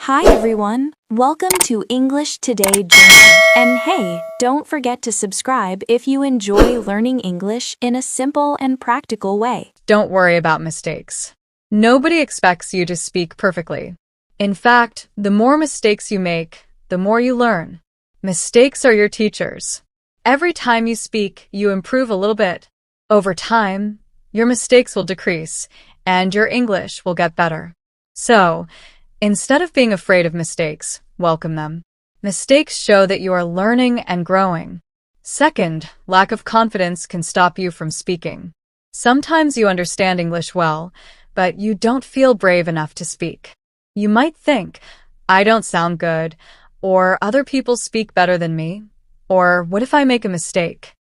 Hi everyone, welcome to English Today Journey. And hey, don't forget to subscribe if you enjoy learning English in a simple and practical way. Don't worry about mistakes. Nobody expects you to speak perfectly. In fact, the more mistakes you make, the more you learn. Mistakes are your teachers. Every time you speak, you improve a little bit. Over time, your mistakes will decrease, and your English will get better. So, instead of being afraid of mistakes, welcome them. Mistakes show that you are learning and growing. Second, lack of confidence can stop you from speaking. Sometimes you understand English well, but you don't feel brave enough to speak. You might think, I don't sound good, or other people speak better than me, or what if I make a mistake?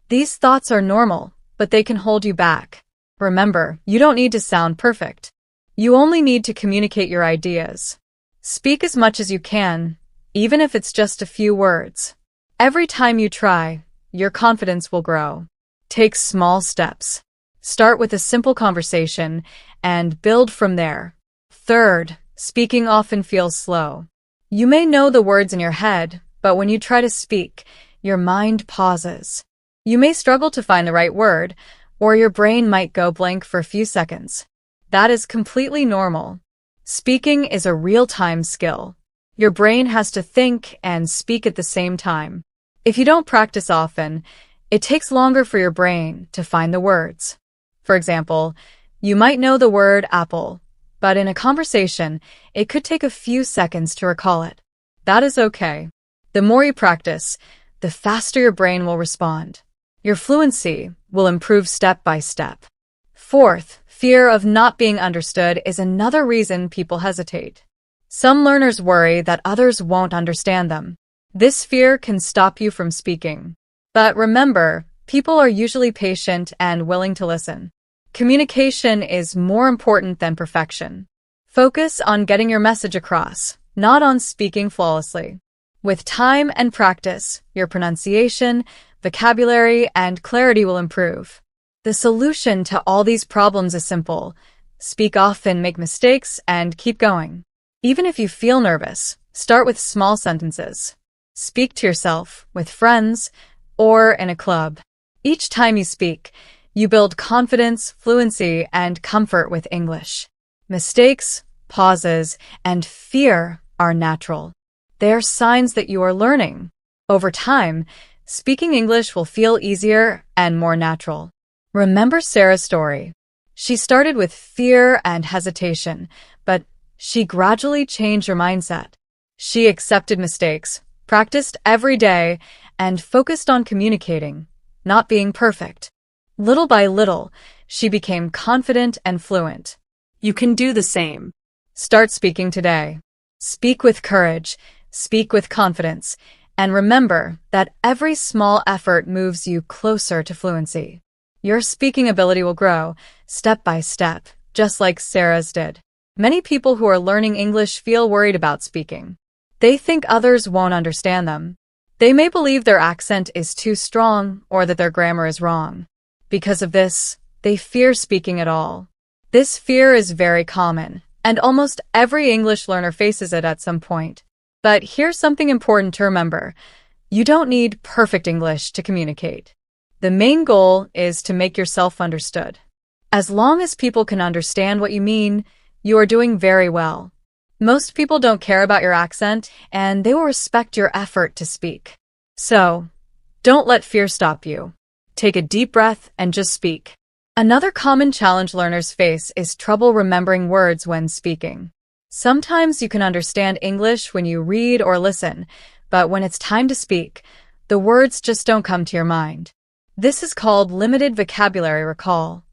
These thoughts are normal, but they can hold you back. Remember, you don't need to sound perfect. You only need to communicate your ideas. Speak as much as you can, even if it's just a few words. Every time you try, your confidence will grow. Take small steps. Start with a simple conversation and build from there. Third, speaking often feels slow. You may know the words in your head, but when you try to speak, your mind pauses. You may struggle to find the right word, or your brain might go blank for a few seconds. That is completely normal. Speaking is a real-time skill. Your brain has to think and speak at the same time. If you don't practice often, it takes longer for your brain to find the words. For example, you might know the word apple, but in a conversation, it could take a few seconds to recall it. That is okay. The more you practice, the faster your brain will respond. Your fluency will improve step by step. Fourth, fear of not being understood is another reason people hesitate. Some learners worry that others won't understand them. This fear can stop you from speaking. But remember, people are usually patient and willing to listen. Communication is more important than perfection. Focus on getting your message across, not on speaking flawlessly. With time and practice, your pronunciation, vocabulary, and clarity will improve. The solution to all these problems is simple. Speak often, make mistakes, and keep going. Even if you feel nervous, start with small sentences. Speak to yourself, with friends, or in a club. Each time you speak, you build confidence, fluency, and comfort with English. Mistakes, pauses, and fear are natural. They are signs that you are learning. Over time, speaking English will feel easier and more natural. Remember Sarah's story. She started with fear and hesitation, but she gradually changed her mindset. She accepted mistakes, practiced every day, and focused on communicating, not being perfect. Little by little, she became confident and fluent. You can do the same. Start speaking today. Speak with courage, speak with confidence, and remember that every small effort moves you closer to fluency. Your speaking ability will grow, step by step, just like Sarah's did. Many people who are learning English feel worried about speaking. They think others won't understand them. They may believe their accent is too strong or that their grammar is wrong. Because of this, they fear speaking at all. This fear is very common, and almost every English learner faces it at some point. But here's something important to remember. You don't need perfect English to communicate. The main goal is to make yourself understood. As long as people can understand what you mean, you are doing very well. Most people don't care about your accent, and they will respect your effort to speak. So, don't let fear stop you. Take a deep breath and just speak. Another common challenge learners face is trouble remembering words when speaking. Sometimes you can understand English when you read or listen, but when it's time to speak, the words just don't come to your mind. This is called limited vocabulary recall.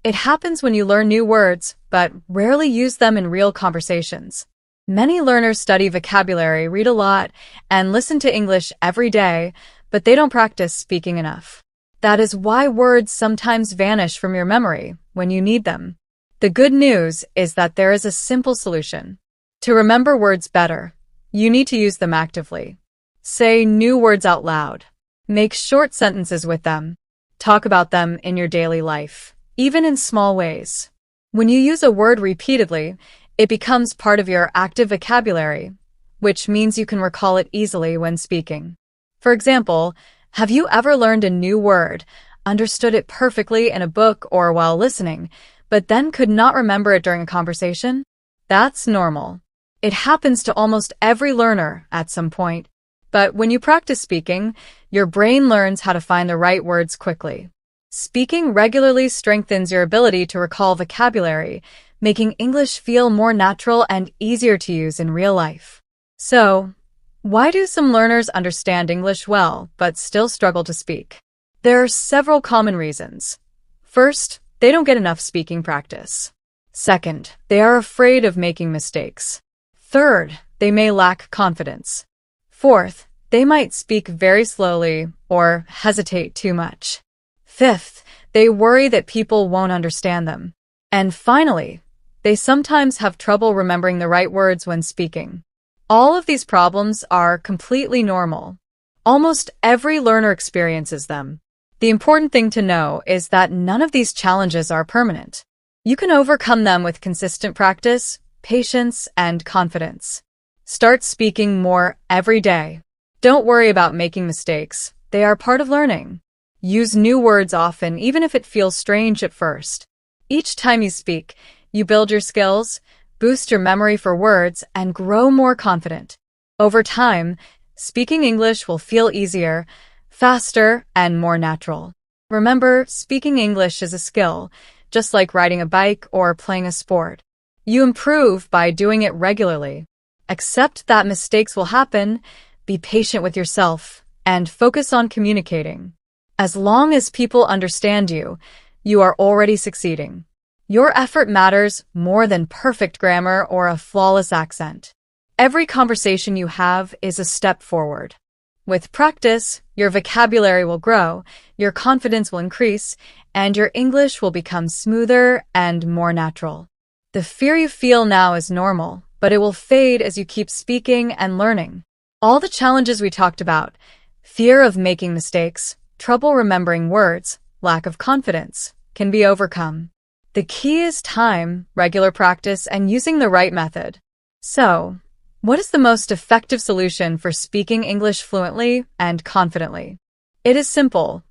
It happens when you learn new words, but rarely use them in real conversations. Many learners study vocabulary, read a lot, and listen to English every day, but they don't practice speaking enough. That is why words sometimes vanish from your memory when you need them. The good news is that there is a simple solution. To remember words better, you need to use them actively. Say new words out loud. Make short sentences with them. Talk about them in your daily life, even in small ways. When you use a word repeatedly, It becomes part of your active vocabulary, which means you can recall it easily when speaking. For example, have you ever learned a new word, understood it perfectly in a book or while listening, but then could not remember it during a conversation? That's normal. It happens to almost every learner at some point. But when you practice speaking, your brain learns how to find the right words quickly. Speaking regularly strengthens your ability to recall vocabulary, making English feel more natural and easier to use in real life. So, why do some learners understand English well but still struggle to speak? There are several common reasons. First, they don't get enough speaking practice. Second, they are afraid of making mistakes. Third, they may lack confidence. Fourth, they might speak very slowly or hesitate too much. Fifth, they worry that people won't understand them. And finally, they sometimes have trouble remembering the right words when speaking. All of these problems are completely normal. Almost every learner experiences them. The important thing to know is that none of these challenges are permanent. You can overcome them with consistent practice, patience, and confidence. Start speaking more every day. Don't worry about making mistakes. They are part of learning. Use new words often, even if it feels strange at first. Each time you speak, you build your skills, boost your memory for words, and grow more confident. Over time, speaking English will feel easier, faster, and more natural. Remember, speaking English is a skill, just like riding a bike or playing a sport. You improve by doing it regularly. Accept that mistakes will happen, be patient with yourself, and focus on communicating. As long as people understand you, you are already succeeding. Your effort matters more than perfect grammar or a flawless accent. Every conversation you have is a step forward. With practice, your vocabulary will grow, your confidence will increase, and your English will become smoother and more natural. The fear you feel now is normal, but it will fade as you keep speaking and learning. All the challenges we talked about, fear of making mistakes, trouble remembering words, lack of confidence, can be overcome. The key is time, regular practice, and using the right method. So, what is the most effective solution for speaking English fluently and confidently? It is simple.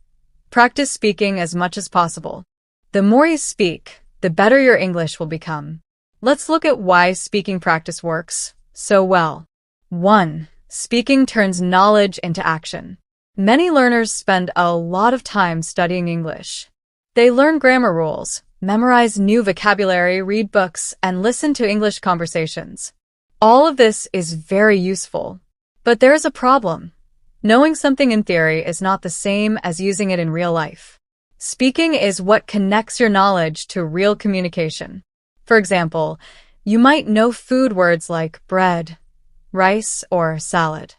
Practice speaking as much as possible. The more you speak, the better your English will become. Let's look at why speaking practice works so well. 1. Speaking turns knowledge into action. Many learners spend a lot of time studying English. They learn grammar rules, memorize new vocabulary, read books, and listen to English conversations. All of this is very useful. But there is a problem. Knowing something in theory is not the same as using it in real life. Speaking is what connects your knowledge to real communication. For example, you might know food words like bread, rice, or salad.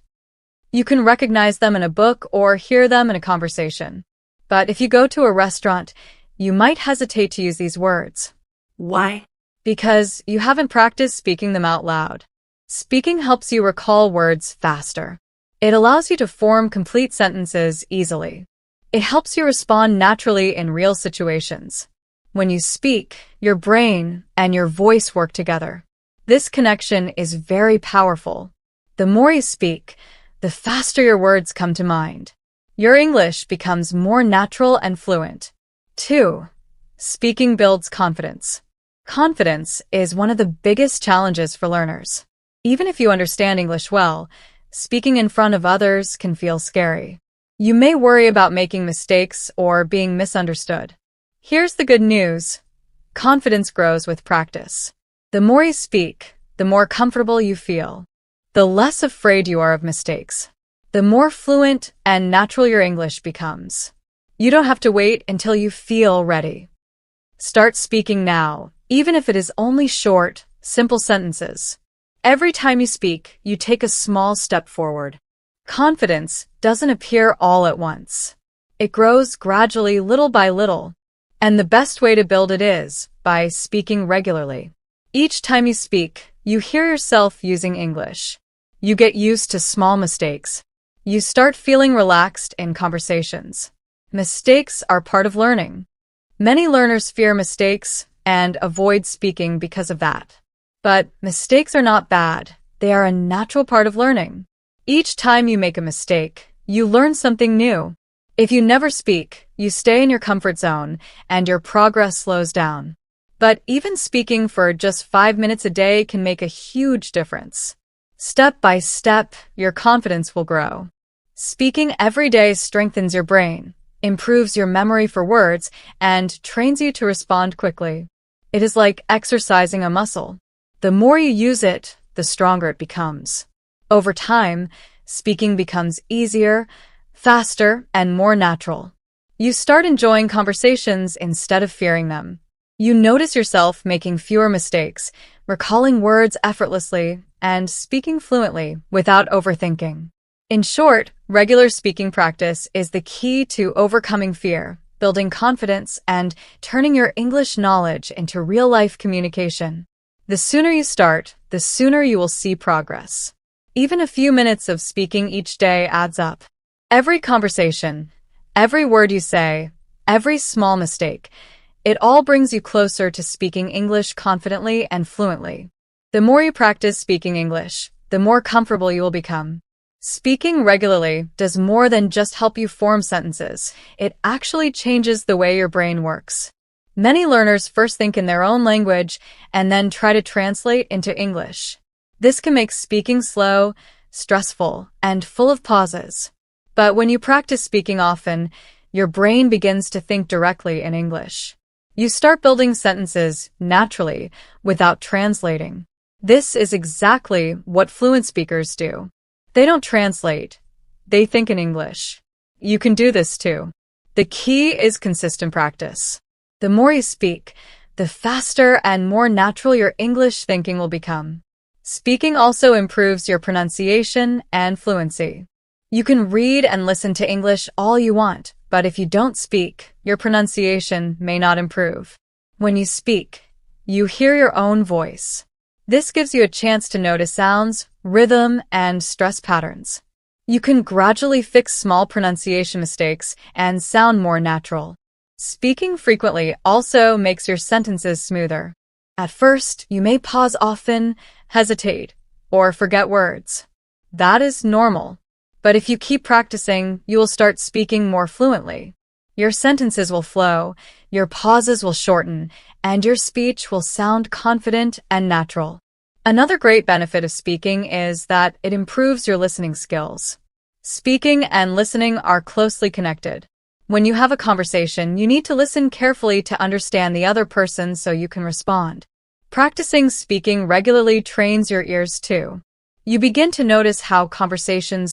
You can recognize them in a book or hear them in a conversation. But if you go to a restaurant, you might hesitate to use these words. Why? Because you haven't practiced speaking them out loud. Speaking helps you recall words faster. It allows you to form complete sentences easily. It helps you respond naturally in real situations. When you speak, your brain and your voice work together. This connection is very powerful. The more you speak, the faster your words come to mind. Your English becomes more natural and fluent. 2. Speaking builds confidence. Confidence is one of the biggest challenges for learners. Even if you understand English well, speaking in front of others can feel scary. You may worry about making mistakes or being misunderstood. Here's the good news. Confidence grows with practice. The more you speak, the more comfortable you feel. The less afraid you are of mistakes. The more fluent and natural your English becomes. You don't have to wait until you feel ready. Start speaking now, even if it is only short, simple sentences. Every time you speak, you take a small step forward. Confidence doesn't appear all at once. It grows gradually, little by little. And the best way to build it is by speaking regularly. Each time you speak, you hear yourself using English. You get used to small mistakes. You start feeling relaxed in conversations. Mistakes are part of learning. Many learners fear mistakes and avoid speaking because of that. But mistakes are not bad. They are a natural part of learning. Each time you make a mistake, you learn something new. If you never speak, you stay in your comfort zone and your progress slows down. But even speaking for just 5 minutes a day can make a huge difference. Step by step, your confidence will grow. Speaking every day strengthens your brain, improves your memory for words, and trains you to respond quickly. It is like exercising a muscle. The more you use it, the stronger it becomes. Over time, speaking becomes easier, faster, and more natural. You start enjoying conversations instead of fearing them. You notice yourself making fewer mistakes, recalling words effortlessly, and speaking fluently without overthinking. In short, regular speaking practice is the key to overcoming fear, building confidence, and turning your English knowledge into real-life communication. The sooner you start, the sooner you will see progress. Even a few minutes of speaking each day adds up. Every conversation, every word you say, every small mistake, it all brings you closer to speaking English confidently and fluently. The more you practice speaking English, the more comfortable you will become. Speaking regularly does more than just help you form sentences. It actually changes the way your brain works. Many learners first think in their own language and then try to translate into English. This can make speaking slow, stressful, and full of pauses. But when you practice speaking often, your brain begins to think directly in English. You start building sentences naturally without translating. This is exactly what fluent speakers do. They don't translate. They think in English. You can do this too. The key is consistent practice. The more you speak, the faster and more natural your English thinking will become. Speaking also improves your pronunciation and fluency. You can read and listen to English all you want, but if you don't speak, your pronunciation may not improve. When you speak, you hear your own voice. This gives you a chance to notice sounds, rhythm, and stress patterns. You can gradually fix small pronunciation mistakes and sound more natural. Speaking frequently also makes your sentences smoother. At first, you may pause often, hesitate, or forget words. That is normal. But if you keep practicing, you will start speaking more fluently. Your sentences will flow, your pauses will shorten, and your speech will sound confident and natural. Another great benefit of speaking is that it improves your listening skills. Speaking and listening are closely connected. When you have a conversation, you need to listen carefully to understand the other person so you can respond. Practicing speaking regularly trains your ears too. You begin to notice how conversations